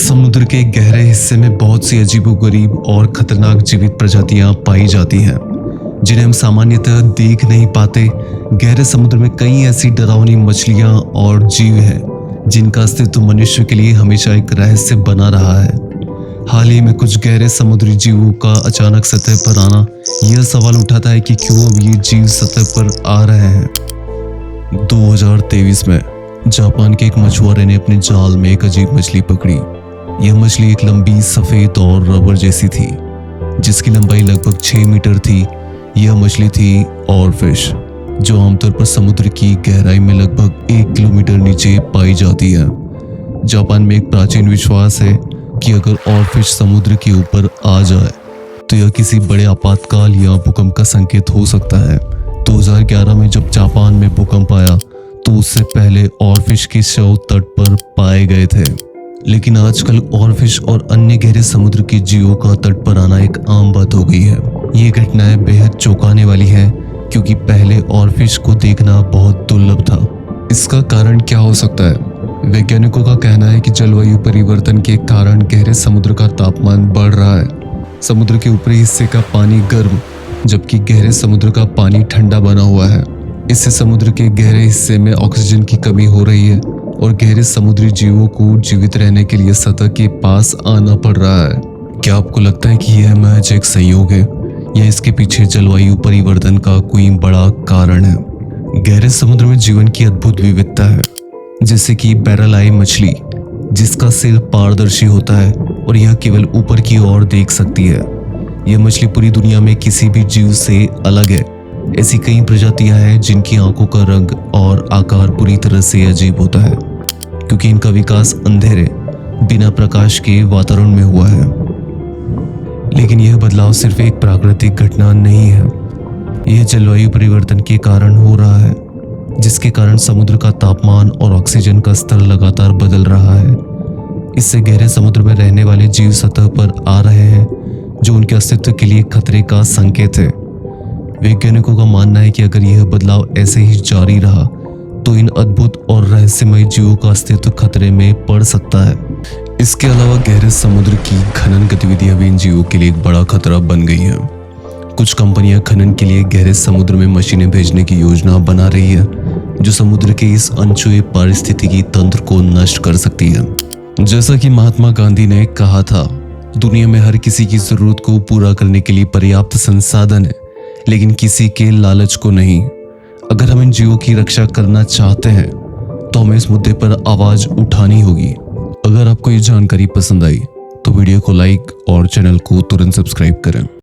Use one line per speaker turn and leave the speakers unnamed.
समुद्र के गहरे हिस्से में बहुत सी अजीबोगरीब और खतरनाक जीवित प्रजातियां पाई जाती हैं जिन्हें हम सामान्यतः देख नहीं पाते। गहरे समुद्र में कई ऐसी डरावनी मछलियां और जीव हैं जिनका अस्तित्व मनुष्य के लिए हमेशा एक रहस्य बना रहा है। हाल ही में कुछ गहरे समुद्री जीवों का अचानक सतह पर आना यह सवाल उठाता है कि क्यों अब ये जीव सतह पर आ रहे हैं। 2023 में जापान के एक मछुआरे ने अपने जाल में एक अजीब मछली पकड़ी। यह मछली एक लंबी सफेद और रबर जैसी थी जिसकी लंबाई लगभग 6 मीटर थी। यह मछली थी ऑरफिश, जो आमतौर पर समुद्र की गहराई में लगभग 1 किलोमीटर नीचे पाई जाती है। जापान में एक प्राचीन विश्वास है कि अगर ऑरफिश समुद्र के ऊपर आ जाए तो यह किसी बड़े आपातकाल या भूकंप का संकेत हो सकता है। 2011 में जब जापान में भूकंप आया तो उससे पहले ऑरफिश के शव तट पर पाए गए थे, लेकिन आजकल ऑरफिश और अन्य गहरे समुद्र के जीवों का तट पर आना एक आम बात हो गई है। ये घटनाएं बेहद चौंकाने वाली हैं क्योंकि पहले ऑरफिश को देखना बहुत दुर्लभ था। इसका कारण क्या हो सकता है? वैज्ञानिकों का कहना है कि जलवायु परिवर्तन के कारण गहरे समुद्र का तापमान बढ़ रहा है। समुद्र के ऊपरी हिस्से का पानी गर्म जबकि गहरे समुद्र का पानी ठंडा बना हुआ है। इससे समुद्र के गहरे हिस्से में ऑक्सीजन की कमी हो रही है और गहरे समुद्री जीवों को जीवित रहने के लिए सतह के पास आना पड़ रहा है। क्या आपको लगता है कि यह महज एक संयोग है या इसके पीछे जलवायु परिवर्तन का कोई बड़ा कारण है? गहरे समुद्र में जीवन की अद्भुत विविधता है, जैसे कि बैरल आई मछली जिसका सिर पारदर्शी होता है और यह केवल ऊपर की ओर देख सकती है। यह मछली पूरी दुनिया में किसी भी जीव से अलग है। ऐसी कई प्रजातियां हैं जिनकी आंखों का रंग और आकार पूरी तरह से अजीब होता है क्योंकि इनका विकास अंधेरे बिना प्रकाश के वातावरण में हुआ है। लेकिन यह बदलाव सिर्फ एक प्राकृतिक घटना नहीं है, यह जलवायु परिवर्तन के कारण हो रहा है, जिसके कारण समुद्र का तापमान और ऑक्सीजन का स्तर लगातार बदल रहा है। इससे गहरे समुद्र में रहने वाले जीव सतह पर आ रहे हैं जो उनके अस्तित्व के लिए खतरे का संकेत है। वैज्ञानिकों का मानना है कि अगर यह बदलाव ऐसे ही जारी रहा तो इन अद्भुत और रहस्यमय जीवों का अस्तित्व खतरे में पड़ सकता है। इसके अलावा गहरे समुद्र की खनन गतिविधियां भी इन जीवों के लिए एक बड़ा खतरा बन गई हैं। कुछ कंपनियां खनन के लिए गहरे समुद्र में मशीनें भेजने की योजना बना रही है जो समुद्र के इस अनछुए पारिस्थितिकी तंत्र को नष्ट कर सकती है। जैसा कि महात्मा गांधी ने कहा था, दुनिया में हर किसी की जरूरत को पूरा करने के लिए पर्याप्त संसाधन है, लेकिन किसी के लालच को नहीं। अगर हम इन जीवों की रक्षा करना चाहते हैं तो हमें इस मुद्दे पर आवाज उठानी होगी। अगर आपको ये जानकारी पसंद आई तो वीडियो को लाइक और चैनल को तुरंत सब्सक्राइब करें।